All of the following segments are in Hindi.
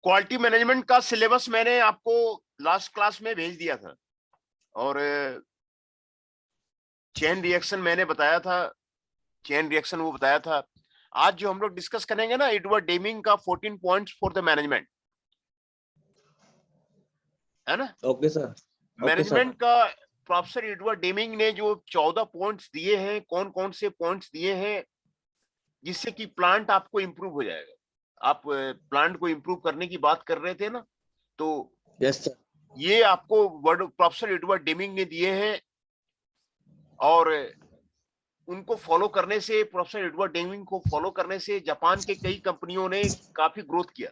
क्वालिटी मैनेजमेंट का सिलेबस मैंने आपको लास्ट क्लास में भेज दिया था, और चेन रिएक्शन मैंने बताया था, चेन रिएक्शन वो बताया था। आज जो हम लोग डिस्कस करेंगे ना, एडवर्ड डेमिंग का 14 पॉइंट्स फॉर द मैनेजमेंट, है ना। Okay sir. Okay sir. Management का प्रोफेसर एडवर्ड डेमिंग ने जो 14 पॉइंट्स दिए हैं, कौन कौन से पॉइंट्स दिए हैं जिससे कि प्लांट आपको इंप्रूव हो जाएगा। आप प्लांट को इंप्रूव करने की बात कर रहे थे ना, तो यस सर। ये आपको वर्ड प्रोफेसर एडवर्ड डेमिंग ने दिए हैं, और उनको फॉलो करने से, प्रोफेसर एडवर्ड डेमिंग को फॉलो करने से जापान के कई कंपनियों ने काफी ग्रोथ किया,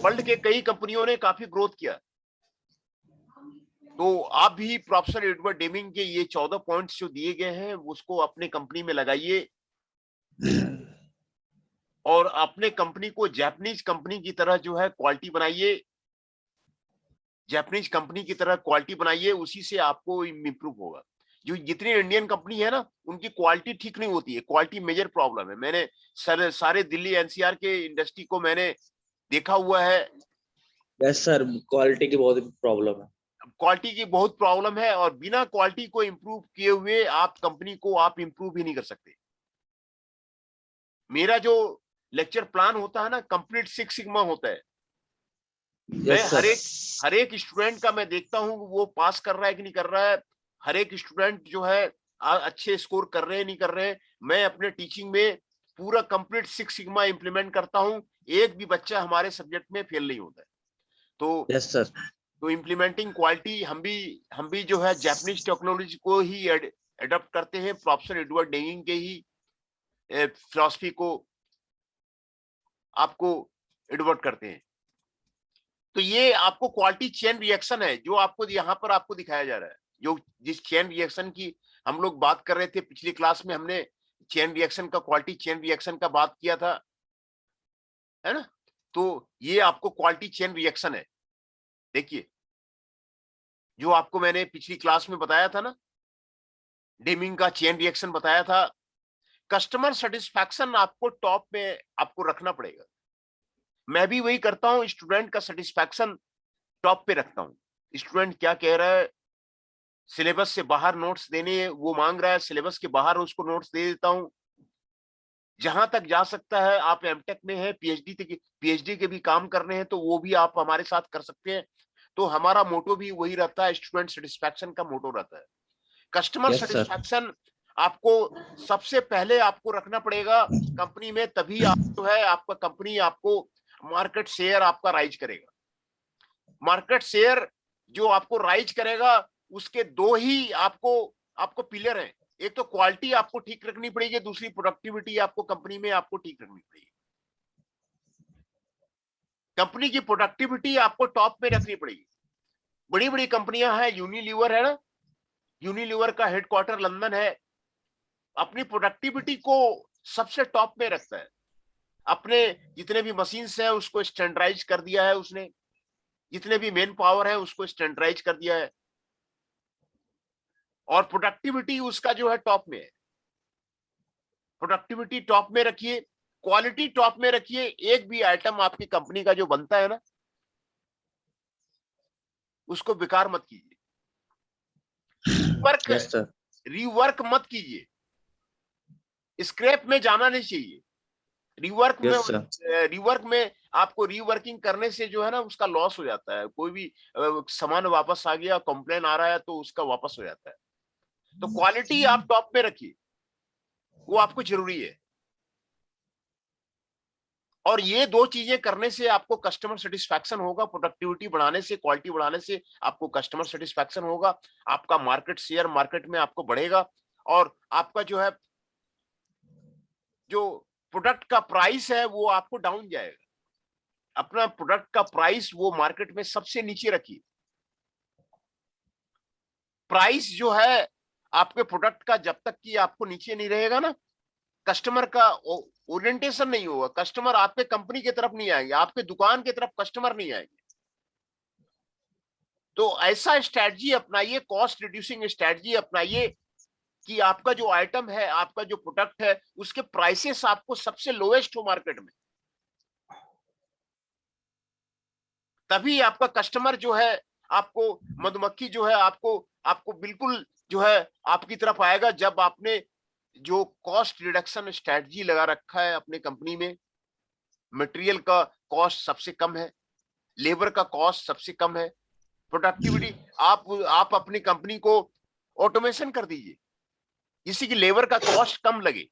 वर्ल्ड के कई कंपनियों ने काफी ग्रोथ किया। तो आप भी प्रोफेसर एडवर्ड डेमिंग के ये 14 पॉइंट्स जो दिए गए हैं उसको अपने कंपनी में लगाइए, और अपने कंपनी को जापानीज कंपनी की तरह जो है क्वालिटी बनाइए, जापानीज कंपनी की तरह क्वालिटी बनाइए, उसी से आपको इंप्रूव होगा। जो जितनी इंडियन कंपनी है ना, उनकी क्वालिटी ठीक नहीं होती है, क्वालिटी मेजर प्रॉब्लम है। मैंने सारे दिल्ली एनसीआर के इंडस्ट्री को मैंने देखा हुआ है। यस सर, क्वालिटी की बहुत प्रॉब्लम है। क्वालिटी की बहुत प्रॉब्लम है, और बिना क्वालिटी को इंप्रूव किए हुए आप कंपनी को आप इंप्रूव ही नहीं कर सकते। मेरा जो लेक्चर प्लान होता है ना, कंप्लीट सिक्स सिग्मा होता है। मैं यस सर। हर एक स्टूडेंट का मैं देखता हूँ वो पास कर रहा है कि नहीं कर रहा है। हर एक स्टूडेंट जो है अच्छे स्कोर कर रहे हैं नहीं कर रहे हैं। मैं अपने टीचिंग में पूरा कंप्लीट सिक्स सिग्मा इंप्लीमेंट करता हूँ, एक भी बच्चा हमारे सब्जेक्ट में फेल नहीं होता है। तो यस सर। तो इम्प्लीमेंटिंग क्वालिटी हम भी जो है जापानीज टेक्नोलॉजी को ही एडॉप्ट करते हैं, प्रोफेसर एडवर्ड डेमिंग के ही फिलॉसफी को आपको एडवर्ट करते हैं। तो ये आपको क्वालिटी चेन रिएक्शन है जो आपको यहाँ पर आपको दिखाया जा रहा है। जो जिस चेन रिएक्शन की हम लोग बात कर रहे थे पिछली क्लास में, हमने चेन रिएक्शन का, क्वालिटी चेन रिएक्शन का बात किया था, है ना। तो ये आपको क्वालिटी चेन रिएक्शन है। देखिए, जो आपको मैंने पिछली क्लास में बताया था ना, डेमिंग का चेन रिएक्शन बताया था। कस्टमर सेटिस्फैक्शन आपको टॉप में आपको रखना पड़ेगा। मैं भी वही करता हूँ, स्टूडेंट का सेटिस्फैक्शन टॉप पे रखता हूँ। स्टूडेंट क्या कह रहा है, सिलेबस से बाहर नोट्स देने वो मांग रहा है, सिलेबस के बाहर उसको नोट्स दे देता हूँ। जहां तक जा सकता है, आप एमटेक में है, पीएचडी के भी काम कर रहे हैं, तो वो भी आप हमारे साथ कर सकते हैं। तो हमारा मोटो भी वही रहता है, स्टूडेंट सेटिस्फैक्शन का मोटो रहता है। Customer yes sir. सेटिस्फैक्शन आपको सबसे पहले आपको रखना पड़ेगा कंपनी में, तभी आप जो है आपका कंपनी आपको मार्केट शेयर आपका राइज करेगा। मार्केट शेयर जो आपको राइज करेगा, उसके दो ही आपको आपको पिलर हैं। एक तो क्वालिटी आपको ठीक रखनी पड़ेगी, दूसरी प्रोडक्टिविटी आपको कंपनी में आपको ठीक रखनी पड़ेगी। कंपनी की प्रोडक्टिविटी आपको टॉप में रखनी पड़ेगी। बड़ी बड़ी कंपनियां हैं, यूनिलीवर है ना, यूनिलीवर का हेडक्वार्टर लंदन है, अपनी प्रोडक्टिविटी को सबसे टॉप में रखता है। अपने जितने भी मशीन्स हैं उसको स्टैंडर्डाइज कर दिया है उसने, जितने भी मेन पावर है उसको स्टैंडर्डाइज कर दिया है, और प्रोडक्टिविटी उसका जो है टॉप में है। प्रोडक्टिविटी टॉप में रखिए, क्वालिटी टॉप में रखिए। एक भी आइटम आपकी कंपनी का जो बनता है ना, उसको बेकार मत कीजिए, वर्क यस सर। रीवर्क मत कीजिए, स्क्रैप में जाना नहीं चाहिए। रिवर्क में यस सर। रिवर्क में आपको रीवर्किंग करने से जो है ना उसका लॉस हो जाता है। कोई भी सामान वापस आ गया, कंप्लेन आ रहा है, तो उसका वापस हो जाता है। तो क्वालिटी आप टॉप में रखिए, वो आपको जरूरी है। और ये दो चीजें करने से आपको कस्टमर सेटिस्फैक्शन होगा। प्रोडक्टिविटी बढ़ाने से, क्वालिटी बढ़ाने से आपको कस्टमर सेटिस्फैक्शन होगा। आपका मार्केट शेयर मार्केट में आपको बढ़ेगा, और आपका जो है जो प्रोडक्ट का प्राइस है वो आपको डाउन जाएगा। अपना प्रोडक्ट का प्राइस वो मार्केट में सबसे नीचे रखिए। प्राइस जो है आपके प्रोडक्ट का जब तक कि आपको नीचे नहीं रहेगा ना, कस्टमर का ओरिएंटेशन नहीं होगा। कस्टमर आपके कंपनी की तरफ नहीं आएंगे, आपके दुकान की तरफ कस्टमर नहीं आएंगे। तो ऐसा स्ट्रेटजी अपनाइए, कॉस्ट रिड्यूसिंग स्ट्रेटजी अपनाइए, कि आपका जो आइटम है, आपका जो प्रोडक्ट है, उसके प्राइसेस आपको सबसे लोएस्ट हो मार्केट में। तभी आपका कस्टमर जो है, आपको मधुमक्खी जो है, आपको बिल्कुल जो है आपकी तरफ आएगा, जब आपने जो कॉस्ट रिडक्शन स्ट्रेटजी लगा रखा है अपने कंपनी में। मटेरियल का कॉस्ट सबसे कम है, लेबर का कॉस्ट सबसे कम है, प्रोडक्टिविटी, आप अपनी कंपनी को ऑटोमेशन कर दीजिए, जिससे कि लेबर का कॉस्ट कम लगे।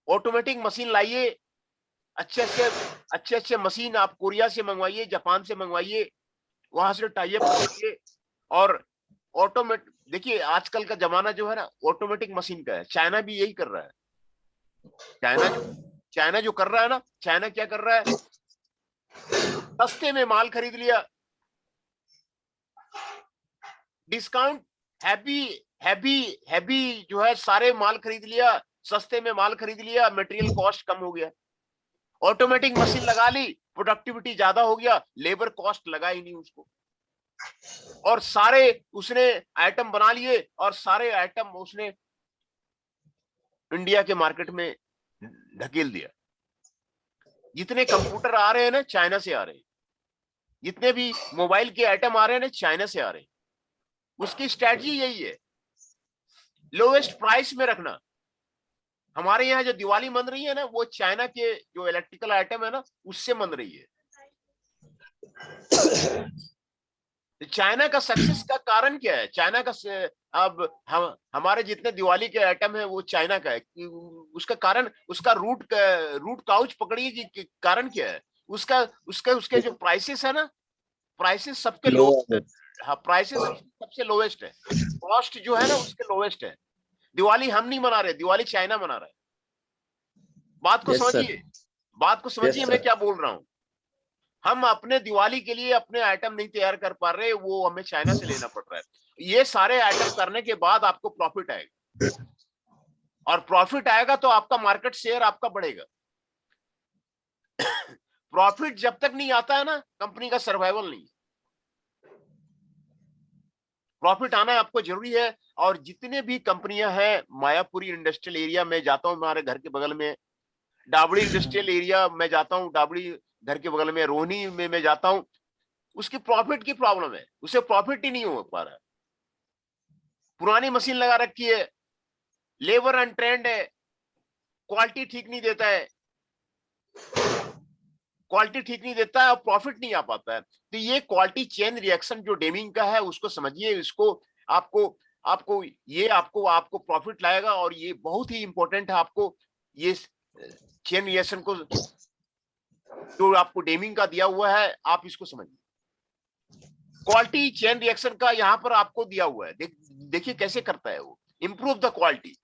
ऑटोमेटिक मशीन लाइए, अच्छे मशीन आप कोरिया से मंगवाइए, जापान से मंगवाइए, वहां से टाई अप करिए। और ऑटोमेट देखिए आजकल का जमाना जो है ना ऑटोमेटिक मशीन का है। चाइना भी यही कर रहा है। चाइना जो कर रहा है ना, चाइना क्या कर रहा है, सस्ते में माल खरीद लिया, डिस्काउंट, हैवी हैवी हैवी जो है सारे माल खरीद लिया, सस्ते में माल खरीद लिया, मटेरियल कॉस्ट कम हो गया। ऑटोमेटिक मशीन लगा ली, प्रोडक्टिविटी ज्यादा हो गया, लेबर कॉस्ट लगा ही नहीं उसको, और सारे उसने आइटम बना लिए, और सारे आइटम उसने इंडिया के मार्केट में ढकेल दिया। जितने कंप्यूटर आ रहे हैं ना चाइना से आ रहे हैं, जितने भी मोबाइल के आइटम आ रहे हैं ना चाइना से आ रहे हैं। उसकी स्ट्रेटजी यही है, लोवेस्ट प्राइस में रखना। हमारे यहाँ जो दिवाली मन रही है ना, वो चाइना के जो इलेक्ट्रिकल आइटम है ना उससे मन रही है। चाइना का सक्सेस का कारण क्या है? चाइना का अब हमारे जितने दिवाली के आइटम है वो चाइना का है। उसका कारण, उसका रूट काउच पकड़िए कि कारण क्या है। उसका उसके उसके जो प्राइसेस है ना, प्राइसेस सबके लो, हाँ प्राइसेस सबसे लोवेस्ट है, कॉस्ट जो है ना उसके लोवेस्ट है। दिवाली हम नहीं मना रहे, दिवाली चाइना मना रहा है। बात को समझिए, बात को समझिए मैं क्या बोल रहा हूं। हम अपने दिवाली के लिए अपने आइटम नहीं तैयार कर पा रहे, वो हमें चाइना से लेना पड़ रहा है। ये सारे आइटम करने के बाद आपको प्रॉफिट आएगा, और प्रॉफिट आएगा तो आपका मार्केट शेयर आपका बढ़ेगा। प्रॉफिट जब तक नहीं आता है ना, कंपनी का सर्वाइवल नहीं। प्रॉफिट आना आपको जरूरी है। और जितने भी कंपनियां हैं, मायापुरी इंडस्ट्रियल एरिया में जाता हूं, हमारे घर के बगल में डाबड़ी इंडस्ट्रियल एरिया में जाता हूं, डाबड़ी घर के बगल में रोहिणी में मैं जाता हूं, उसकी प्रॉफिट की प्रॉब्लम है, उसे प्रॉफिट ही नहीं हो पा रहा। पुरानी मशीन लगा रखी है, लेबर अनट्रेंड है, क्वालिटी ठीक नहीं देता है, क्वालिटी ठीक नहीं देता है, और प्रॉफिट नहीं आ पाता है। तो ये क्वालिटी चेन रिएक्शन जो डेमिंग का है उसको समझिए, इसको आपको आपको ये आपको आपको प्रॉफिट लाएगा। और ये बहुत ही इंपॉर्टेंट है, आपको ये चेन रिएक्शन को जो आपको डेमिंग का दिया हुआ है आप इसको समझिए। क्वालिटी चेन रिएक्शन का यहाँ पर आपको दिया हुआ है, देखिए कैसे करता है वो। इंप्रूव द क्वालिटी,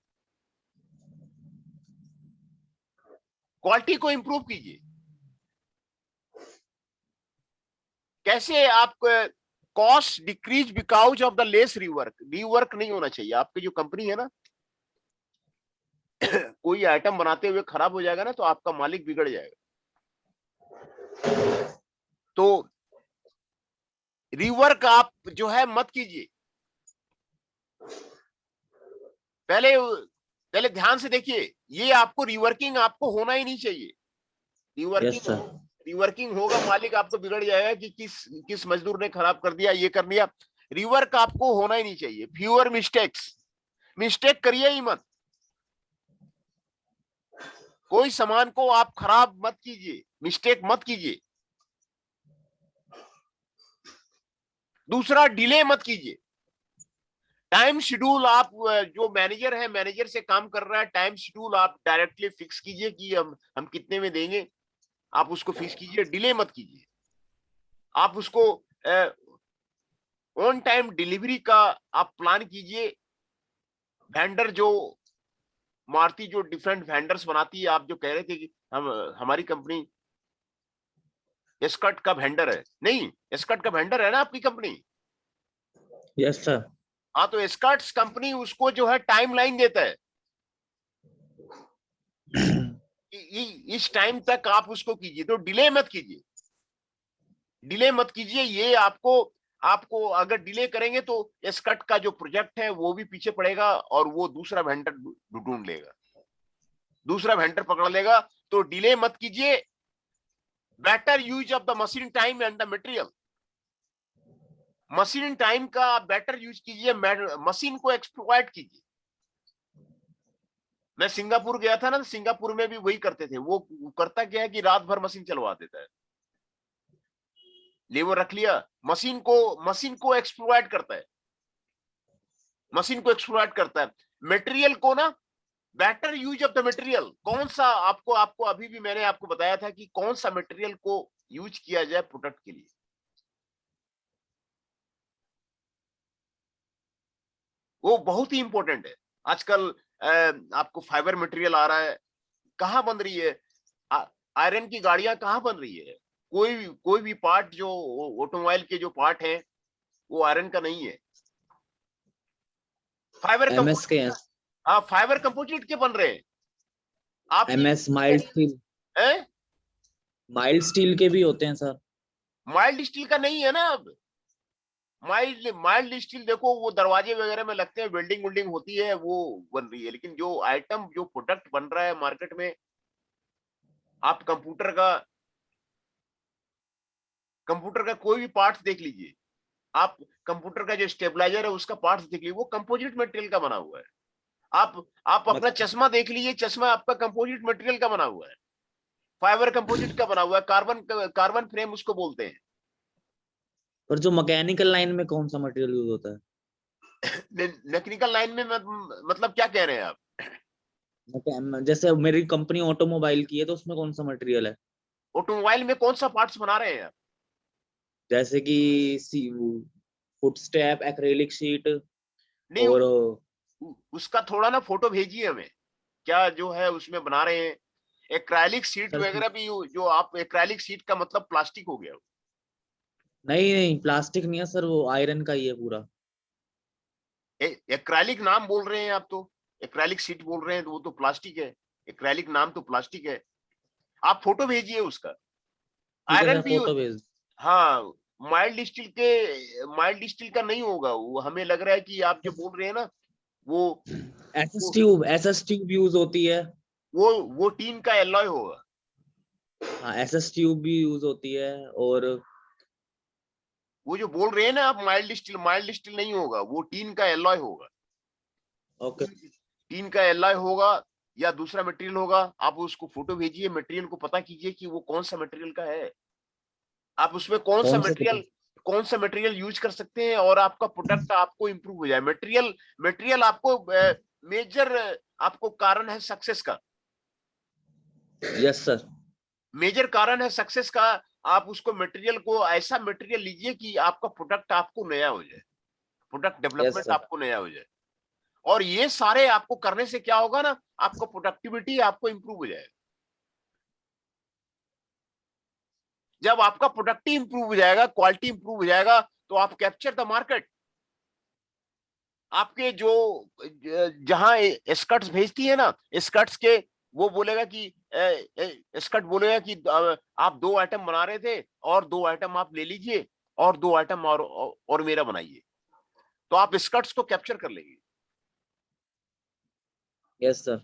क्वालिटी को इंप्रूव कीजिए। कैसे? आप cost decrease because of the less rework. Rework नहीं होना चाहिए। आपकी जो कंपनी है ना, कोई आइटम बनाते हुए खराब हो जाएगा ना तो आपका मालिक बिगड़ जाएगा। तो रीवर्क आप जो है मत कीजिए। पहले पहले ध्यान से देखिए, ये आपको रीवर्किंग आपको होना ही नहीं चाहिए। रीवर्किंग होगा, मालिक आपको बिगड़ जाएगा कि किस मजदूर ने खराब कर दिया, ये कर दिया। रीवर्क आपको होना ही नहीं चाहिए। फ्यूअर मिस्टेक्स, मिस्टेक करिए ही मत। कोई सामान को आप खराब मत कीजिए, मिस्टेक मत कीजिए। दूसरा, डिले मत कीजिए। टाइम शेड्यूल, आप जो मैनेजर है, मैनेजर से काम कर रहा है, टाइम शेड्यूल आप डायरेक्टली फिक्स कीजिए कि हम कितने में देंगे, आप उसको फिक्स कीजिए, डिले मत कीजिए। आप उसको ऑन टाइम डिलीवरी का आप प्लान कीजिए। वेंडर जो मारुति जो डिफरेंट वेंडर्स बनाती है, आप जो कह रहे थे कि हमारी कंपनी एस्कॉर्ट का वेंडर है, नहीं एस्कॉर्ट का वेंडर है ना आपकी कंपनी? Yes sir. हाँ, तो एस्कॉर्ट कंपनी उसको जो है टाइम लाइन देता है, इस टाइम तक आप उसको कीजिए। तो डिले मत कीजिए, डिले मत कीजिए। ये आपको अगर डिले करेंगे तो एस्कॉर्ट का जो प्रोजेक्ट है वो भी पीछे पड़ेगा, और वो दूसरा वेंडर ढूंढ लेगा, दूसरा वेंडर पकड़ लेगा। तो डिले मत कीजिए, better use of the machine time and the material. Machine time का आप बेटर यूज कीजिए, मशीन को एक्सप्लॉइट कीजिए। मैं सिंगापुर गया था ना, सिंगापुर में भी वही करते थे। वो करता क्या है कि रात भर मशीन चलवा देता है, लेबर रख लिया, मशीन को एक्सप्लॉइट करता है, मशीन को एक्सप्लॉइट करता है। मटेरियल को ना, better use of the material, कौन सा आपको आपको अभी भी मैंने आपको बताया था कि कौन सा मटेरियल को यूज किया जाए प्रोडक्ट के लिए। वो बहुत ही इंपॉर्टेंट है। आजकल आपको फाइबर मटेरियल आ रहा है, कहाँ बन रही है? आयरन की गाड़ियां कहाँ बन रही है? कोई भी पार्ट जो ऑटोमोबाइल के जो पार्ट है वो आयरन का नहीं है, फाइबर एमएस के कंपोजिट। हैं। हाँ, फाइबर कंपोजिट के बन रहे हैं। आप ये एमएस माइल्ड स्टील, हैं? माइल्ड स्टील के भी होते हैं सर। माइल्ड स्टील का नहीं है ना अब। माइल्ड स्टील देखो, वो दरवाजे वगैरह में लगते हैं, वेल्डिंग वेल्डिंग होती है, वो बन रही है। लेकिन जो आइटम, जो प्रोडक्ट बन रहा है मार्केट में, आप कंप्यूटर का कोई भी पार्ट देख लीजिए, आप कंप्यूटर का जो स्टेबलाइजर है उसका पार्ट देख लीजिए, वो कंपोजिट मटेरियल का बना हुआ है। आप अपना चश्मा देख लीजिए, चश्मा आपका कंपोजिट मटेरियल का बना हुआ है, फाइबर कंपोजिट का बना हुआ है, कार्बन फ्रेम उसको बोलते हैं। और जो मैकेनिकल लाइन में कौन सा मटेरियल यूज होता है? मैकेनिकल लाइन में मतलब क्या कह रहे हैं आप? जैसे मेरी कंपनी ऑटोमोबाइल की है तो उसमें कौन सा मटेरियल है? ऑटोमोबाइल में कौन सा पार्ट्स बना रहे हैं आप? जैसे कि फुटस्टेप, एक्रेलिक शीट नहीं, और उसका थोड़ा ना फोटो भेजिए हमें, क्या जो है उसमें बना रहे हैं। एक्राइलिक सीट सर वगैरह भी, जो आप एक्राइलिक सीट का मतलब प्लास्टिक हो गया। नहीं नहीं, प्लास्टिक नहीं है सर, वो आयरन का ही है पूरा। एक्राइलिक नाम बोल रहे हैं आप तो, एक्राइलिक सीट बोल रहे हैं तो वो तो प्लास्टिक है। एक्राइलिक नाम तो प्लास्टिक है। आप फोटो भेजिए उसका। ठीक है आयरन सर, भी, फोटो भेज। हाँ, माइल्ड स्टील का नहीं होगा वो। हमें लग रहा है कि आप जो बोल रहे हैं ना, वो वो एसएस ट्यूब यूज होती है। वो टीन का एलॉय होगा। हाँ, एसएस ट्यूब भी यूज होती है। और वो जो बोल रहे हैं ना आप, माइल्ड स्टील नहीं होगा, वो टीन का एलॉय होगा। ओके। टीन का एलॉय होगा या दूसरा मटेरियल होगा। आप उसको फोटो भेजिए, मटेरियल को पता कीजिए कि वो कौन सा मटेरियल का है। आप उसमें कौन सा मटेरियल यूज कर सकते हैं, और आपका प्रोडक्ट आपको इंप्रूव हो जाए। मटेरियल आपको मेजर आपको कारण है सक्सेस का। Yes sir. मेजर कारण है सक्सेस का। आप उसको मटेरियल को, ऐसा मटेरियल लीजिए कि आपका प्रोडक्ट आपको नया हो जाए, प्रोडक्ट यस डेवलपमेंट सर। आपको नया हो जाए। और ये सारे आपको करने से क्या होगा ना, आपको प्रोडक्टिविटी आपको इंप्रूव हो जाएगा। जब आपका प्रोडक्टिव इंप्रूव हो जाएगा, क्वालिटी इंप्रूव हो जाएगा, तो आप कैप्चर द मार्केट। आपके जो जहां स्कर्ट्स भेजती है ना, स्कर्ट्स के, वो बोलेगा कि स्कर्ट बोलेगा कि आप 2 आइटम बना रहे थे, और 2 आइटम आप ले लीजिए, और 2 आइटम और मेरा बनाइए। तो आप स्कर्ट्स को कैप्चर कर लेंगे। Yes sir.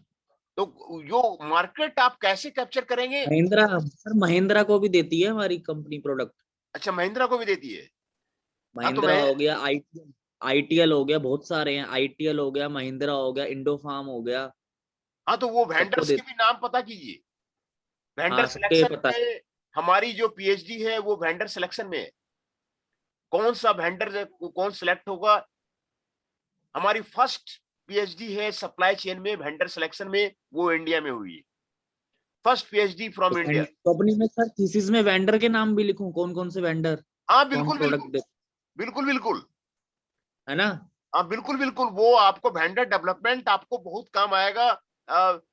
तो जो मार्केट आप कैसे कैप्चर करेंगे? महिंद्रा सर, महिंद्रा को भी देती है हमारी कंपनी प्रोडक्ट। अच्छा, महिंद्रा को भी देती है। हाँ, तो महिंद्रा मैं, हो गया, आईटीएल, आईटीएल हो गया, बहुत सारे हैं। आईटीएल हो गया, महिंद्रा हो गया, इंडोफार्म हो गया। हाँ, तो वो सबको वेंडर्स दे। के भी नाम पता कीजिए। वेंडर हाँ, सबके सिलेक्शन पता है। में हमारी जो पीएचडी है वो वेंडर सिलेक्शन में है। कौन सा वेंडर कौन सिलेक्ट होगा? हमारी फर्स्ट पीएचडी है सप्लाई चेन में, वेंडर सिलेक्शन में, वो इंडिया में हुई है। First PhD from India. तो अपनी में सर थीसिस में वेंडर के नाम भी लिखूं, कौन कौन से वेंडर हाँ, को हम बिल्कुल प्रोडक्ट बिल्कुल, दे, बिल्कुल बिल्कुल। है ना? हाँ, बिल्कुल बिल्कुल, वो आपको वेंडर डेवलपमेंट आपको बहुत काम आएगा।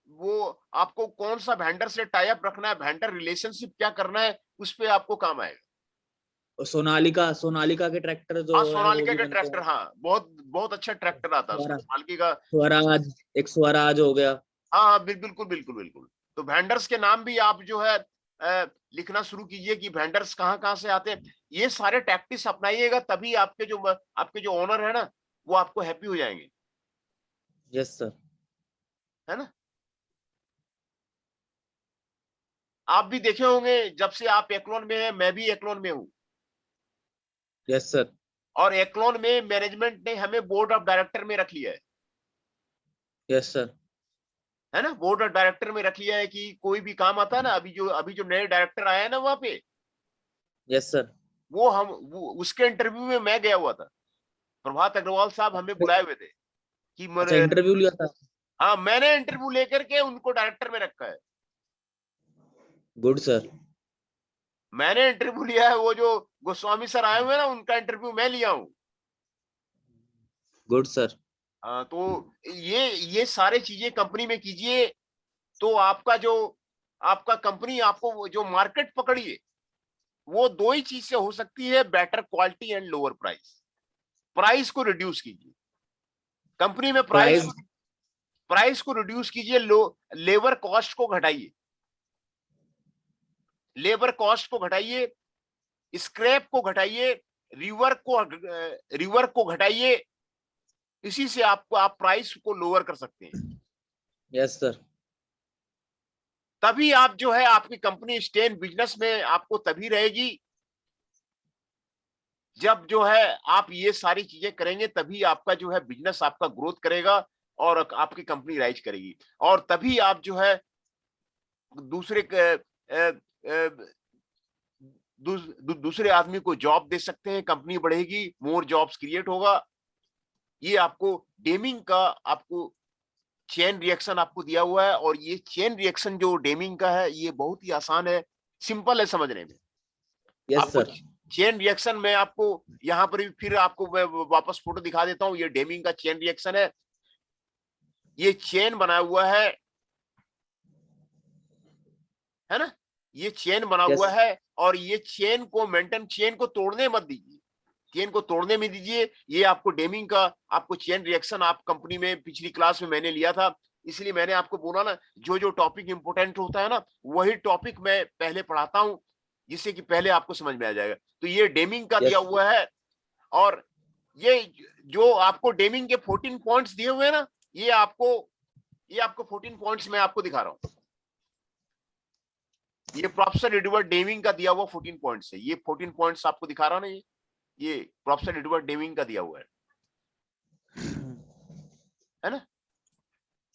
वो आपको कौन सा वेंडर से टाई अप रखना है, वेंडर रिलेशनशिप क्या करना है, उस पे आपको काम आएगा। और सोनालिका, सोनालिका के ट्रैक्टर जो हाँ, है वो सोनालिका भी के बनते ट्रैक्टर, हैं। बहुत बहुत अच्छा ट्रैक्टर आता है उसका, स्वरा- सोनालिका का। स्वराज, एक स्वराज हो गया। हाँ हाँ, बिल्कुल बिल्कुल बिल्कुल। तो वेंडर्स के नाम भी आप जो है लिखना शुरू कीजिए कि वेंडर्स कहाँ कहाँ से आते हैं। ये सारे टैक्टिक्स अपनाइएगा, तभी आपके जो ओनर है ना, वो आपको हैप्पी हो जाएंगे। Yes sir. है ना? आप भी देखे होंगे, जब से आप एक्लोन में हैं, मैं भी एक्लोन में हूँ, यस सर। और एक्लोन में मैनेजमेंट ने हमें बोर्ड ऑफ डायरेक्टर में रख लिया यस सर। है ना, बोर्ड ऑफ डायरेक्टर में रख लिया है कि कोई भी काम आता है ना, अभी जो नए डायरेक्टर आए हैं ना वहां पे, यस सर। वो उसके इंटरव्यू में मैं गया हुआ था, प्रभात अग्रवाल साहब हमें बुलाए हुए थे कि अच्छा, इंटरव्यू लिया था। हाँ, मैंने इंटरव्यू लेकर के उनको डायरेक्टर में रखा है। Good sir. मैंने इंटरव्यू लिया है, वो जो गोस्वामी सर आए हुए हैं ना, उनका इंटरव्यू मैं लिया हूँ। Good sir. हाँ, तो ये सारे चीजें कंपनी में कीजिए, तो आपका कंपनी आपको वो जो मार्केट पकड़िए, वो दो ही चीज से हो सकती है, better quality and lower price. Price को रिड्यूस कीजिए कंपनी में, प्राइस। प्राइस को रिड्यूस कीजिए, लेबर कॉस्ट को घटाइए, लेबर कॉस्ट को घटाइए, स्क्रैप को घटाइए, रिवर्क को घटाइए। इसी से आप प्राइस को लोअर कर सकते हैं। Yes sir. तभी आप जो है, आपकी कंपनी स्टे इन बिजनेस में आपको तभी रहेगी जब जो है आप ये सारी चीजें करेंगे, तभी आपका जो है बिजनेस आपका ग्रोथ करेगा और आपकी कंपनी राइज करेगी। और तभी आप जो है दूसरे दूसरे आदमी को जॉब दे सकते हैं, कंपनी बढ़ेगी, मोर जॉब्स क्रिएट होगा। ये आपको डेमिंग का आपको चेन रिएक्शन आपको दिया हुआ है, और ये चेन रिएक्शन जो डेमिंग का है, ये बहुत ही आसान है, सिंपल है समझने में। यस आपको सर। चेन रिएक्शन में आपको यहाँ पर भी फिर आपको मैं वापस फोटो दिखा देता हूँ। ये डेमिंग का चेन रिएक्शन है, ये चेन बना हुआ है ना, ये चेन बना यस। हुआ है, और ये चेन को मेंटेन, चेन को तोड़ने मत दीजिए, चेन को तोड़ने में दीजिए। ये आपको डेमिंग का आपको चेन रिएक्शन आप कंपनी में पिछली क्लास में मैंने लिया था, इसलिए मैंने आपको बोला ना, जो टॉपिक इंपोर्टेंट होता है ना, वही टॉपिक मैं पहले पढ़ाता हूं, जिससे कि पहले आपको समझ में आ जाएगा। तो ये डेमिंग का दिया यस। हुआ है, और ये जो आपको डेमिंग के 14 पॉइंट्स दिए हुए हैं ना, ये आपको 14 पॉइंट्स मैं आपको दिखा रहा हूं। ये प्रोफेसर एडवर्ड डेमिंग का दिया हुआ 14 पॉइंट्स है, ये 14 पॉइंट्स आपको दिखा रहा ना, ये प्रोफेसर एडवर्ड डेमिंग का दिया हुआ है ना,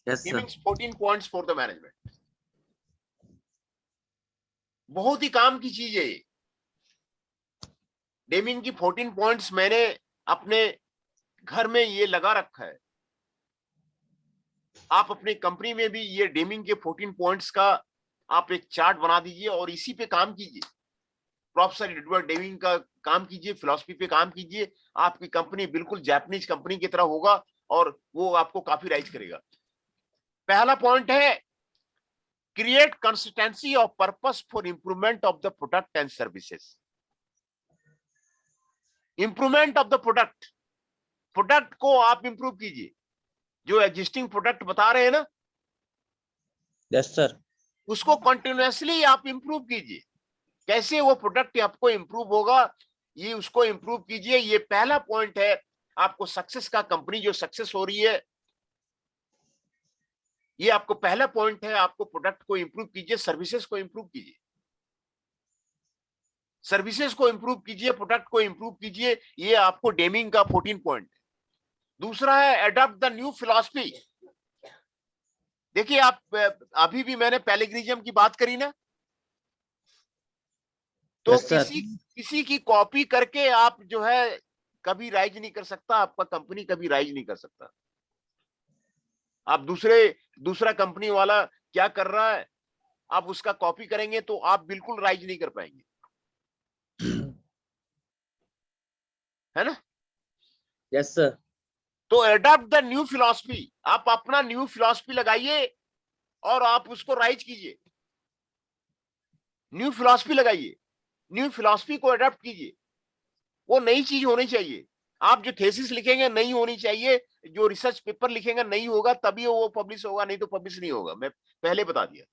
yes sir. Deming's 14 points for the management. बहुत ही काम की चीज है ये, डेमिंग की 14 पॉइंट्स मैंने अपने घर में ये लगा रखा है। आप अपनी कंपनी में भी ये डेमिंग के 14 पॉइंट्स का आप एक चार्ट बना दीजिए, और इसी पे काम कीजिए, प्रोफेसर एडवर्ड डेमिंग का काम कीजिए, फिलॉसफी पे काम कीजिए। आपकी कंपनी बिल्कुल जापानीज कंपनी की तरह होगा, और वो आपको काफी राइज करेगा। पहला पॉइंट है, create consistency of purpose for improvement of the product and services. Improvement of the product को आप इंप्रूव कीजिए, जो एग्जिस्टिंग प्रोडक्ट बता रहे हैं ना, यस सर। उसको कंटिन्यूअसली आप इंप्रूव कीजिए। कैसे वो प्रोडक्ट आपको इंप्रूव होगा, ये उसको इंप्रूव कीजिए। ये पहला पॉइंट है आपको सक्सेस का, कंपनी जो सक्सेस हो रही है, ये आपको पहला पॉइंट है, आपको प्रोडक्ट को इंप्रूव कीजिए, सर्विसेज को इंप्रूव कीजिए, सर्विसेज को इंप्रूव कीजिए, प्रोडक्ट को इंप्रूव कीजिए। ये आपको डेमिंग का 14 पॉइंट है। दूसरा है, अडॉप्ट द न्यू फिलॉसफी। देखिए, आप अभी भी मैंने पैलेग्रिज्म की बात करी ना, तो यस सर। किसी की कॉपी करके आप जो है कभी राइज नहीं कर सकता, आपका कंपनी कभी राइज नहीं कर सकता। आप दूसरा कंपनी वाला क्या कर रहा है, आप उसका कॉपी करेंगे तो आप बिल्कुल राइज नहीं कर पाएंगे, है ना। Yes sir. तो एडॉप्ट द न्यू फिलॉसफी, आप अपना न्यू फिलॉसफी लगाइए और आप उसको राइज कीजिए। न्यू फिलॉसफी लगाइए, न्यू फिलॉसफी को अडॉप्ट कीजिए। वो नई चीज होनी चाहिए। आप जो थेसिस लिखेंगे नई होनी चाहिए, जो रिसर्च पेपर लिखेंगे नहीं होगा, तभी वो पब्लिश होगा, नहीं तो पब्लिश नहीं होगा। मैं पहले बता दिया,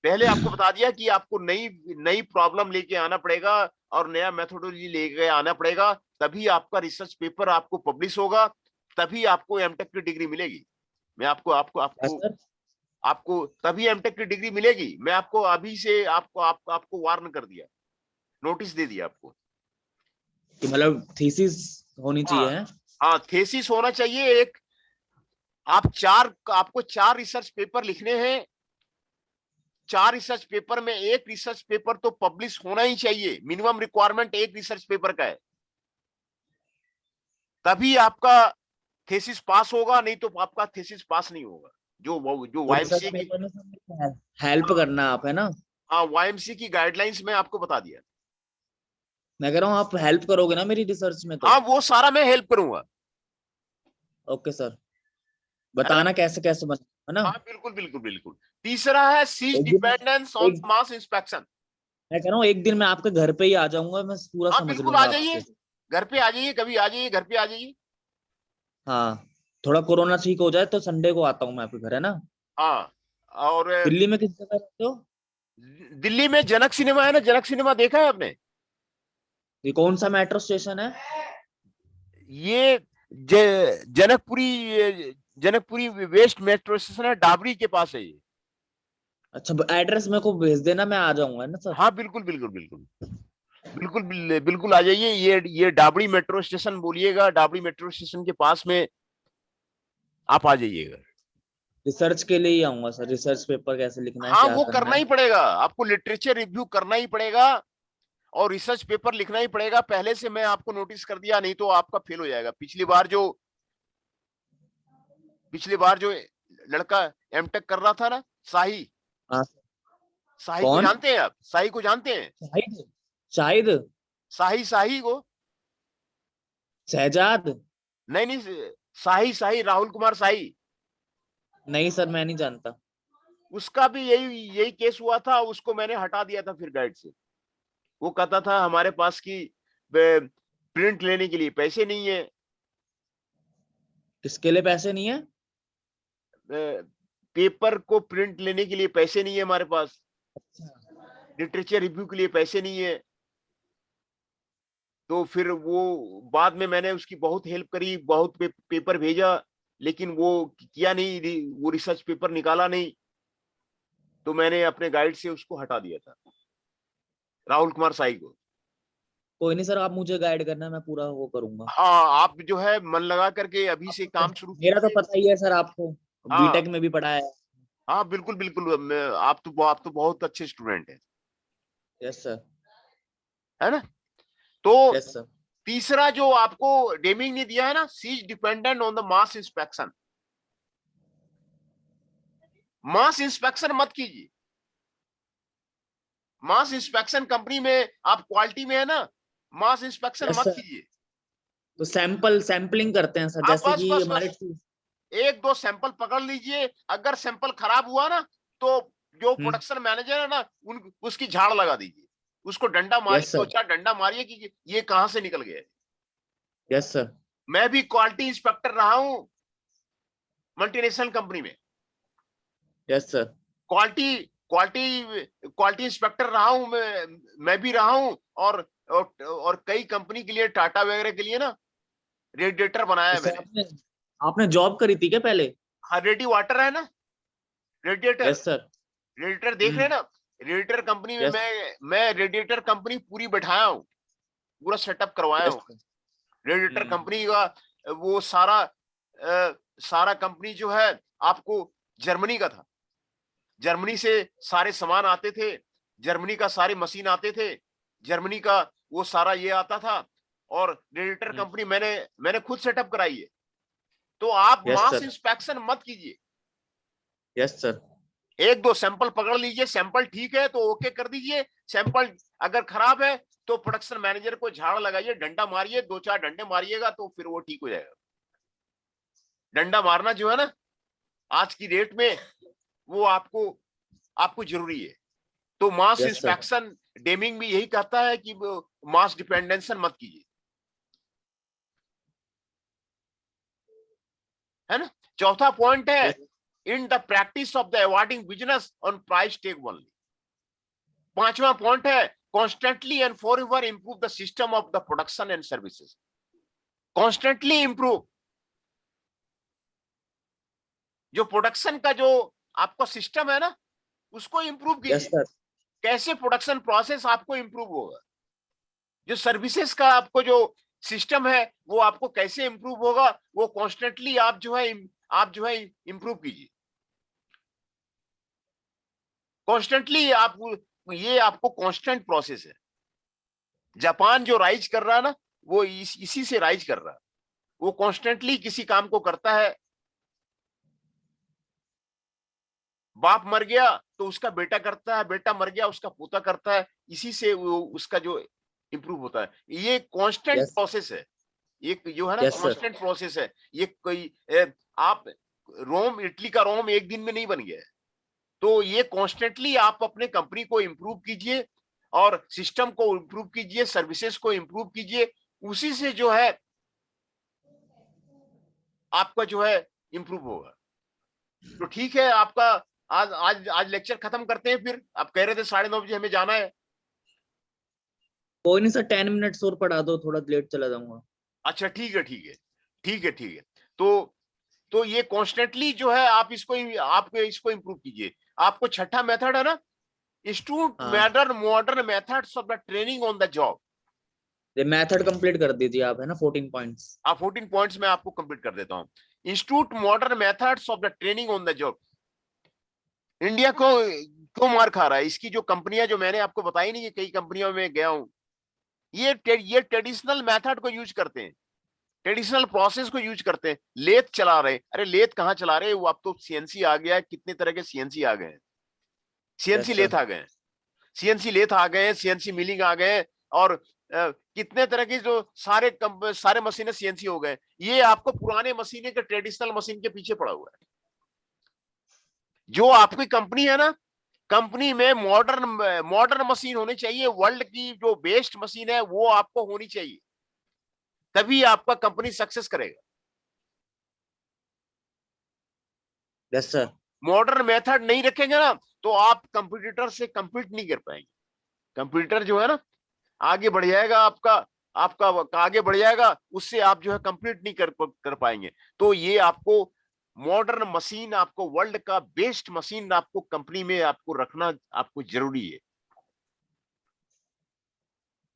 पहले आपको बता दिया कि आपको नई नई प्रॉब्लम लेके आना पड़ेगा और नया मेथोडोलॉजी लेके आना पड़ेगा, तभी आपका रिसर्च पेपर आपको पब्लिश होगा, तभी आपको एमटेक की डिग्री मिलेगी। मैं आपको आपको आपको सर आपको तभी एमटेक की डिग्री मिलेगी। मैं आपको अभी से आपको वार्न कर दिया, नोटिस दे दिया आपको। कि मतलब थीसिस होनी हाँ चाहिए है? हाँ, थेसिस होना चाहिए एक। आपको 4 रिसर्च पेपर लिखने हैं। 4 रिसर्च पेपर में एक रिसर्च पेपर तो पब्लिश होना ही चाहिए। मिनिमम रिक्वायरमेंट एक रिसर्च पेपर का है, तभी आपका थेसिस पास होगा, नहीं तो आपका थेसिस पास नहीं होगा। जो वो रिसर्च वाईएमसीए की, पेपर में हेल्प करना आप, है ना? हाँ वाईएमसीए की गाइडलाइंस में आपको बता दिया। मैं कह रहा हूँ आप हेल्प करोगे ना मेरी रिसर्च में तो? हाँ वो सारा मैं हेल्प करूंगा। ओके सर, है ना? बताना कैसे कैसे बना, है ना? हाँ बिल्कुल बिल्कुल बिल्कुल। तीसरा है सीज एक दिन डिपेंडेंस ऑन एक मास इंस्पेक्शन। मैं कह रहा हूँ एक दिन मैं आपके घर पे ही आ जाऊंगा, मैं पूरा हाँ समझ बिल्कुल आ लूंगा जाइए, आपसे। घर पे आ जाइए, कभी आ जाइए, घर पे आ जाइए। हाँ, थोड़ा कोरोना ठीक हो जाए तो संडे को आता हूँ मैं आपके घर, है ना? हाँ और दिल्ली में किस जगह रहते हो? दिल्ली में जनक सिनेमा है ना, जनक सिनेमा देखा है आपने? ये कौन सा मेट्रो स्टेशन है? ये Janakpuri, Janakpuri waste metro station है, डाबरी के पास है ये। अच्छा, एड्रेस मेरे को भेज देना, मैं आ जाऊंगा, है ना सर? हाँ बिल्कुल बिल्कुल बिल्कुल बिल्कुल बिल्कुल आ जाइए। ये डाबरी मेट्रो स्टेशन बोलिएगा, डाबरी मेट्रो स्टेशन के पास में आप आ जाइएगा। रिसर्च के लिए ही आऊंगा सर, रिसर्च पेपर कैसे लिखना है, हाँ क्या वो करना करना है। ही पड़ेगा आपको, लिटरेचर रिव्यू करना ही पड़ेगा और रिसर्च पेपर लिखना ही पड़ेगा। पहले से मैं आपको नोटिस कर दिया, नहीं तो आपका फेल हो जाएगा। पिछली बार जो लड़का एमटेक कर रहा था ना, शाही, हाँ। शाही को कौन? जानते हैं आप? शाही को जानते हैं? शाहिद? शाहिद? शाही शाही को? शहजाद? नहीं नहीं, शाही शाही, राहुल कुमार शाही। नहीं सर, मैं नहीं जानता। उसका भी यही यही केस हुआ था, उसको मैंने हटा दिया था फिर गाइड से। वो कहता था हमारे पास की प्रिंट लेने के लिए पैसे नहीं है, किसके लिए पैसे नहीं है? पेपर को प्रिंट लेने के लिए पैसे नहीं है हमारे पास, लिटरेचर रिव्यू के लिए पैसे नहीं है। तो फिर वो बाद में मैंने उसकी बहुत हेल्प करी, बहुत पेपर भेजा, लेकिन वो किया नहीं, वो रिसर्च पेपर निकाला नहीं। तो मैंने अपने गाइड से उसको हटा दिया था, राहुल कुमार साई को। कोई नहीं सर, आप मुझे गाइड करना, मैं पूरा वो करूंगा। हाँ आप जो है मन लगा करके अभी से काम शुरू मेरा तो कीजिए। पता ही है सर आपको, हाँ बीटेक में भी पढ़ा है। हाँ बिल्कुल बिल्कुल, आप तो बहुत अच्छे स्टूडेंट हैं, यस सर। है ना? तो यस सर। तीसरा जो आपको डेमिंग ने दिया है ना, cease dependent on the mass inspection. Mass inspection मत कीजिए। मास इंस्पेक्शन कंपनी में आप क्वालिटी में है ना, मास इंस्पेक्शन यस मत सर, कीजिए। तो सैंपलिंग करते हैं सर, आप जैसे बस कि बस हमारे। बस एक दो सैंपल पकड़ लीजिए। अगर सैंपल खराब हुआ ना, तो जो हम्म। प्रोडक्शन मैनेजर है ना, उसकी झाड़ लगा दीजिए, उसको डंडा मारिए, यस दो सर। चार डंडा मारिए कि ये कहां से निकल गया है। Yes sir. मैं भी क्वालिटी इंस्पेक्टर रहा हूं मल्टीनेशनल कंपनी में। Yes sir. Quality quality quality inspector रहा हूं मैं भी रहा हूं। और कई कंपनी के लिए, टाटा वगैरह के लिए ना, रेडिएटर बनाया तो है सर मैंने। आपने आपने जॉब करी थी क्या पहले? हाँ रेडी वाटर है ना, रेडिएटर, यस सर। रेडिएटर देख रहे हैं ना? रेडिएटर कंपनी में यस। मैं रेडिएटर कंपनी पूरी बैठाया हूँ, पूरा सेटअप करवाया यस हूँ। सर। रेडिएटर कंपनी का वो सारा कंपनी जो है आपको जर्मनी का था। जर्मनी से सारे सामान आते थे, जर्मनी का सारे मशीन आते थे, जर्मनी का वो सारा ये आता था। और रेडिएटर कंपनी मैंने मैंने खुद सेटअप कराई है। तो आप यस मास सर। इंस्पेक्शन मत कीजिए। Yes sir. एक दो सैंपल पकड़ लीजिए, सैंपल ठीक है तो ओके कर दीजिए, सैंपल अगर खराब है तो प्रोडक्शन मैनेजर को झाड़ लगाइए, डंडा मारिए, दो चार डंडे मारिएगा तो फिर वो ठीक हो जाएगा। डंडा मारना जो है ना आज की डेट में, वो आपको आपको जरूरी है। तो मास यस सर। इंस्पेक्शन, डेमिंग भी यही कहता है कि मास डिपेंडेंसन मत कीजिए, है ना? चौथा पॉइंट है, yes. In the practice of the awarding business on price tag only. पांचवा पॉइंट है, constantly and for ever improve the system of the production and services. Constantly improve, जो प्रोडक्शन का जो आपका सिस्टम है ना, उसको इंप्रूव यस कीजिए। सर। कैसे प्रोडक्शन प्रोसेस आपको इंप्रूव होगा, जो सर्विसेज का आपको जो सिस्टम है वो आपको कैसे इंप्रूव होगा, वो कॉन्स्टेंटली आप जो है इंप्रूव कीजिए। कॉन्स्टेंटली आप, ये आपको कॉन्स्टेंट प्रोसेस है। जापान जो राइज कर रहा है ना, वो इसी से राइज कर रहा है। वो कॉन्स्टेंटली किसी काम को करता है। बाप मर गया तो उसका बेटा करता है, बेटा मर गया उसका पोता करता है, इसी से वो उसका जो इंप्रूव होता है। ये कांस्टेंट यस प्रोसेस है, ये जो है ना यस सर। कांस्टेंट प्रोसेस है। ये कोई आप रोम, इटली का रोम एक दिन में नहीं बन गया है। तो ये कॉन्स्टेंटली आप अपने कंपनी को इंप्रूव कीजिए और सिस्टम को इंप्रूव कीजिए, सर्विसेज को इंप्रूव कीजिए। उसी से जो है आपका जो है इंप्रूव होगा। तो ठीक है, आपका आज आज आज लेक्चर खत्म करते हैं। फिर आप कह रहे थे 9:30 बजे हमें जाना है। कोई नहीं सर, 10 मिनट्स और पढ़ा दो, थोड़ा लेट चला जाऊंगा। अच्छा ठीक है, ठीक है, ठीक है, ठीक है। तो ये कॉन्स्टेंटली जो है आप इसको इंप्रूव कीजिए। आपको छठा मेथड है ना, इंस्टीट्यूट हाँ, modern methods of the training on the job. ये मेथड कंप्लीट कर दीजिए आप, है ना, 14 पॉइंट्स। 14 पॉइंट्स में आपको कंप्लीट कर देता हूं। Institute modern methods of the training on the job. India को क्यों मार खा रहा है? इसकी जो कंपनियां जो मैंने आपको बताई नहीं, ये कई कंपनियों में गया हूं, ये ट्रेडिशनल मेथड को यूज करते हैं, ट्रेडिशनल प्रोसेस को यूज करते हैं। लेथ चला रहे, अरे लेथ कहाँ चला रहे, वो अब तो सीएनसी आ गया है, कितने तरह के सीएनसी आ गए हैं। CNC yes lathe sir. आ गए हैं, सीएनसी लेथ आ गए हैं, सीएनसी मिलिंग आ गए हैं, और कितने तरह की जो सारे मशीनें सीएनसी हो गए। ये आपको पुराने मशीनें के, ट्रेडिशनल मशीन के पीछे पड़ा हुआ है। जो आपकी कंपनी है ना, कंपनी में मॉडर्न मशीन होनी चाहिए। वर्ल्ड की जो बेस्ट मशीन है वो आपको होनी चाहिए, तभी आपका कंपनी सक्सेस करेगा। Yes sir. मॉडर्न मेथड नहीं रखेंगे ना, तो आप कंपटीटर से compete नहीं कर पाएंगे। कंप्यूटर जो है ना आगे बढ़ जाएगा, आपका आपका आगे बढ़ जाएगा, उससे आप जो है compete नहीं कर पाएंगे। तो ये आपको मॉडर्न मशीन, आपको वर्ल्ड का बेस्ट मशीन आपको कंपनी में आपको रखना आपको जरूरी है।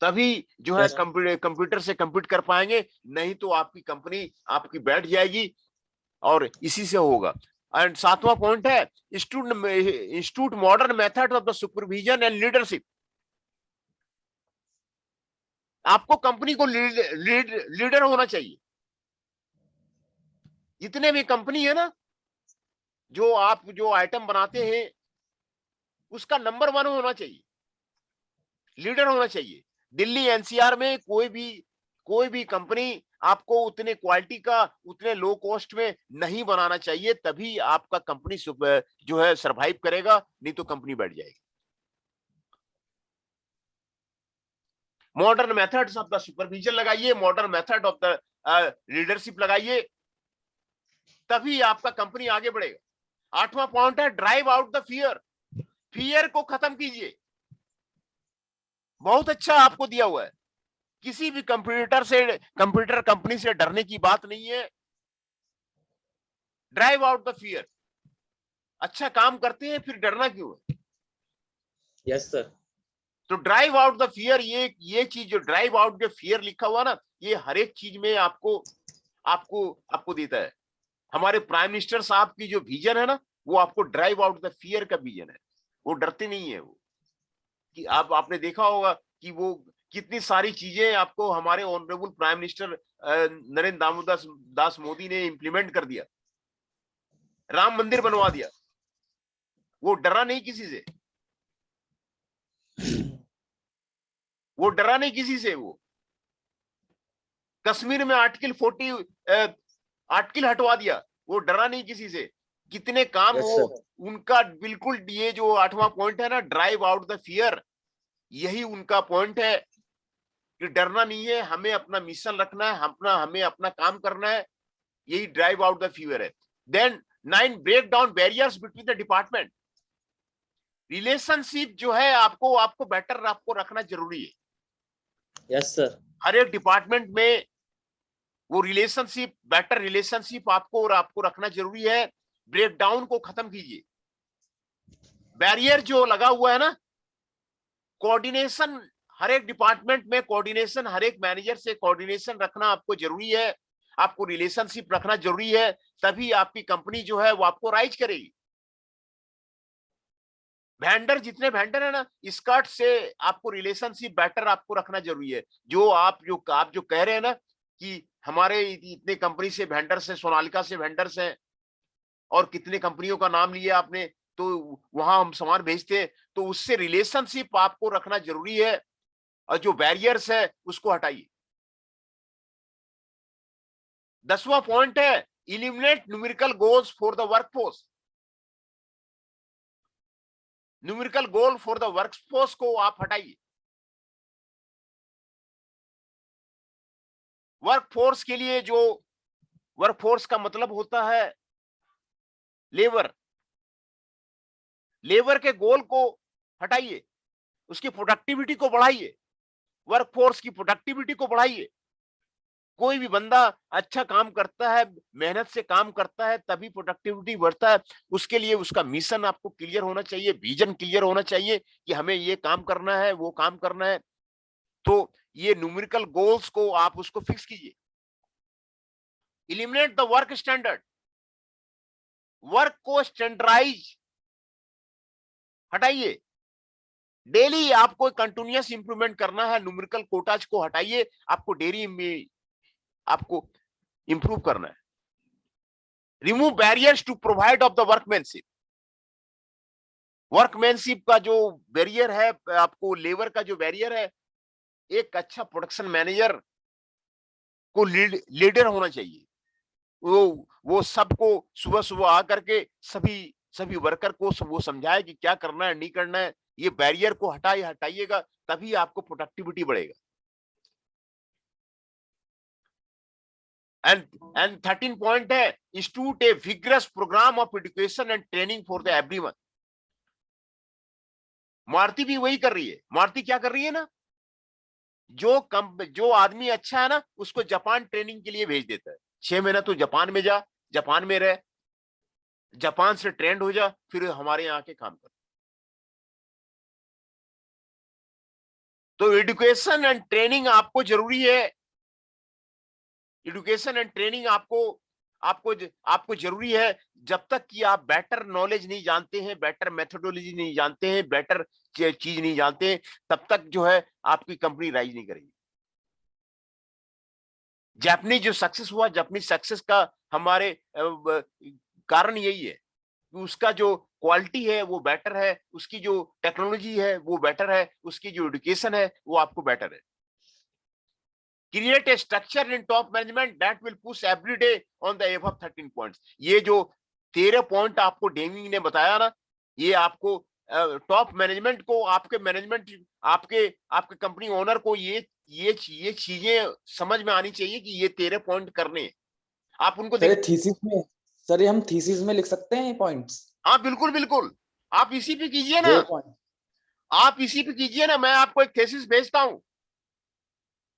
तभी जो है यस कंप्यूटर से compete कर पाएंगे, नहीं तो आपकी कंपनी आपकी बैठ जाएगी, और इसी से होगा। एंड 7वां पॉइंट है institute modern method of the supervision and leadership. आपको कंपनी को लीडर होना चाहिए। जितने भी कंपनी है ना, जो आप जो आइटम बनाते हैं, उसका नंबर 1 होना चाहिए, लीडर होना चाहिए। दिल्ली एनसीआर में कोई भी कंपनी आपको उतने क्वालिटी का, उतने लो कॉस्ट में नहीं बनाना चाहिए, तभी आपका कंपनी जो है सरवाइव करेगा, नहीं तो कंपनी बैठ जाएगी। Modern methods of the supervision लगाइए, modern method of the leadership लगाइए, तभी आपका कंपनी आगे बढ़ेगा। 8वां पॉइंट है drive out the fear. Fear को खत्म कीजिए। बहुत अच्छा आपको दिया हुआ है, किसी भी कंप्यूटर कंपनी से डरने की बात नहीं है। Drive out the fear. अच्छा काम करते हैं फिर डरना क्यों है? Yes sir. तो ड्राइव आउट द फियर, ये चीज जो ड्राइव आउट द फियर लिखा हुआ ना, ये हर एक चीज में आपको आपको आपको देता है। हमारे प्राइम मिनिस्टर साहब की जो विजन है ना, वो आपको ड्राइव आउट द फियर का विजन है। वो डरते नहीं है। वो कि आपने देखा होगा कि वो कितनी सारी चीजें आपको हमारे honourable prime minister Narendra Damodar Das Modi ने इंप्लीमेंट कर दिया, राम मंदिर बनवा दिया। वो डरा नहीं किसी से, वो डरा नहीं किसी से। वो कश्मीर में आर्टिकल हटवा दिया, वो डरा नहीं किसी से। कितने काम यस वो सर। उनका बिल्कुल, ये जो 8वां पॉइंट है ना, ड्राइव आउट द फियर, यही उनका पॉइंट है कि डरना नहीं है, हमें अपना मिशन रखना है, हमें अपना काम करना है। यही ड्राइव आउट द फियर है। Then 9 break down barriers between the department. Relationship जो है आपको आपको बेटर आपको रखना जरूरी है। Yes sir. हर एक डिपार्टमेंट में वो रिलेशनशिप, बेटर रिलेशनशिप आपको और आपको रखना जरूरी है। ब्रेकडाउन को खत्म कीजिए। बैरियर जो लगा हुआ है ना, कोऑर्डिनेशन, हर एक डिपार्टमेंट में कोऑर्डिनेशन, हर एक मैनेजर से कोऑर्डिनेशन रखना आपको जरूरी है, आपको रिलेशनशिप रखना जरूरी है, तभी आपकी कंपनी जो है वो आपको राइज करेगी। वेंडर, जितने वेंडर है ना, स्कर्ट से आपको रिलेशनशिप बेटर आपको रखना जरूरी है। जो आप जो कह रहे हैं ना कि हमारे इतने कंपनी से वेंडर्स है, सोनालिका से वेंडर्स हैं, और कितने कंपनियों का नाम लिया आपने, तो वहां हम सामान भेजते हैं, तो उससे रिलेशनशिप आपको रखना जरूरी है, और जो बैरियर्स है उसको हटाइए। 10वां पॉइंट है eliminate numerical goals for the workforce. Numerical goal for the workforce को आप हटाइए। वर्कफोर्स के लिए, जो वर्कफोर्स का मतलब होता है लेबर, लेबर के गोल को हटाइए, उसकी प्रोडक्टिविटी को बढ़ाइए, वर्कफोर्स की प्रोडक्टिविटी को बढ़ाइए। कोई भी बंदा अच्छा काम करता है, मेहनत से काम करता है, तभी प्रोडक्टिविटी बढ़ता है। उसके लिए उसका मिशन आपको क्लियर होना चाहिए, विजन क्लियर होना चाहिए कि हमें ये काम करना है, वो काम करना है। तो ये न्यूमेरिकल गोल्स को आप उसको फिक्स कीजिए। Eliminate the work standard, work को स्टैंडर्डाइज हटाइए। डेली आपको कंटिन्यूअस इंप्रूवमेंट करना है, न्यूमेरिकल कोटाज को हटाइए, आपको डेली में आपको इंप्रूव करना है। Remove barriers to provide of the workmanship. Workmanship का जो बैरियर है, आपको लेबर का जो बैरियर है, एक अच्छा प्रोडक्शन मैनेजर को लीडर होना चाहिए। वो सबको सुबह सुबह आकर के सभी वर्कर को वो समझाए कि क्या करना है, नहीं करना है। ये बैरियर को हटाइएगा, तभी आपको प्रोडक्टिविटी बढ़ेगा। एंड 13 पॉइंट है institute a vigorous program of education and training for the everyone. Maruti भी वही कर रही है। मारुति क्या कर रही है ना, जो आदमी अच्छा है ना, उसको जापान ट्रेनिंग के लिए भेज देता है। 6 महीना तो जापान में जा, जापान में रह, जापान से ट्रेंड हो जा, फिर हमारे यहाँ के काम कर। तो एजुकेशन एंड ट्रेनिंग आपको जरूरी है। एजुकेशन एंड ट्रेनिंग आपको जरूरी है। जब तक कि आप बेटर नॉलेज नहीं जानते हैं, बेटर मेथोडोलॉजी नहीं जानते हैं, बेटर चीज नहीं जानते हैं, तब तक जो है आपकी कंपनी राइज नहीं करेगी। जापानी जो सक्सेस हुआ, जापानी सक्सेस का हमारे कारण यही है कि उसका जो क्वालिटी है वो बेटर है, उसकी जो टेक्नोलॉजी है वो बेटर है, उसकी जो एजुकेशन है वो आपको बेटर है। Create a structure in top management that will push every day on the above 13 points. ये जो 13 पॉइंट आपको डेमिंग ने बताया ना, ये आपको टॉप मैनेजमेंट को, आपके मैनेजमेंट, आपके कंपनी ओनर को ये चीजें समझ में आनी चाहिए कि ये 13 पॉइंट करने हैं। आप उनको सर थीसिस में, सर ये हम थीसिस में लिख सकते हैं ये पॉइंट्स? हाँ बिल्कुल बिल्कुल, आप इसी पे कीजिए ना, ये पॉइंट। आप इसी पे कीजिए ना। मैं आपको एक थीसिस भेजता हूँ।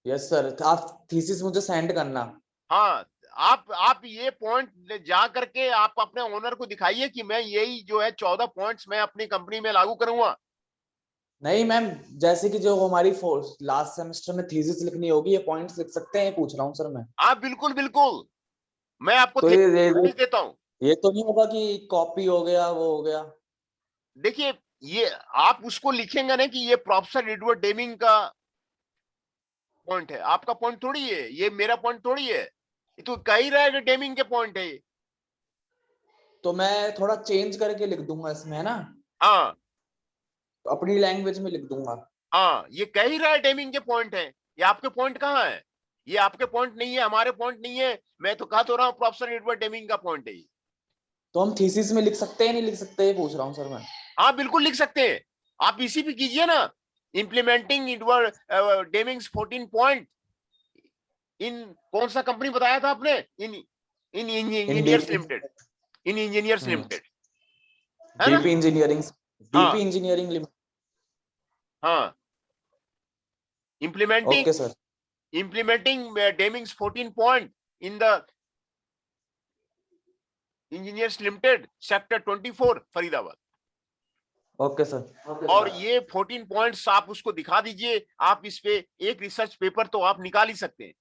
यस सर, आप थीसिस मुझे सेंड करना। हाँ, आप ये पॉइंट जा करके आप अपने ओनर को दिखाइए कि मैं यही जो है 14 पॉइंट्स मैं अपनी कंपनी में लागू करूंगा। नहीं मैम, जैसे कि जो हमारी लास्ट सेमेस्टर में थीसिस लिखनी होगी, ये पॉइंट्स लिख सकते हैं, पूछ रहा हूँ सर मैं। आप बिल्कुल बिल्कुल, मैं आपको तो भेज देता हूँ। ये तो नहीं होगा कि कॉपी हो गया, वो हो गया? देखिए, ये आप उसको लिखेंगे ना कि ये प्रोफेसर एडवर्ड डेमिंग का पॉइंट है, आपका पॉइंट थोड़ी है, ये मेरा पॉइंट थोड़ी है। ये तो कह ही रहा है कि डेमिंग के पॉइंट है ये। तो मैं थोड़ा चेंज करके लिख दूंगा इसमें, है ना? हाँ तो अपनी लैंग्वेज में लिख दूंगा। हाँ, ये कह ही रहा है डेमिंग के पॉइंट है। ये आपके पॉइंट कहाँ है? ये आपके पॉइंट नहीं है, हमारे पॉइंट नहीं है। मैं तो कहा तो रहा हूँ प्रोफेसर एडवर्ड डेमिंग का पॉइंट है ये। तो हम थीसिस में लिख सकते हैं, नहीं लिख सकते, ये पूछ रहा हूँ सर मैं। हाँ बिल्कुल लिख सकते हैं, आप इसी पे कीजिए ना। इंप्लीमेंटिंग एडवर्ड डेमिंग्स 14 पॉइंट इन, कौन सा कंपनी बताया था आपने? इन इन इंजीनियर्स लिमिटेड, इन इंजीनियर्स लिमिटेड, है ना? डीपी इंजीनियरिंग, हाँ डीपी इंजीनियरिंग लिमिटेड। हाँ, implementing okay sir. implementing Deming's 14 point in the engineers limited, sector 24, Faridabad. Okay sir. और ये 14 पॉइंट्स आप उसको दिखा दीजिए, आप इस पे एक रिसर्च पेपर तो आप निकाल ही सकते हैं।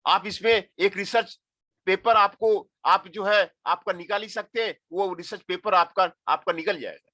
आप इसमें एक रिसर्च पेपर आपको, आप जो है आपका निकाल ही सकते हैं, वो रिसर्च पेपर आपका निकल जाएगा।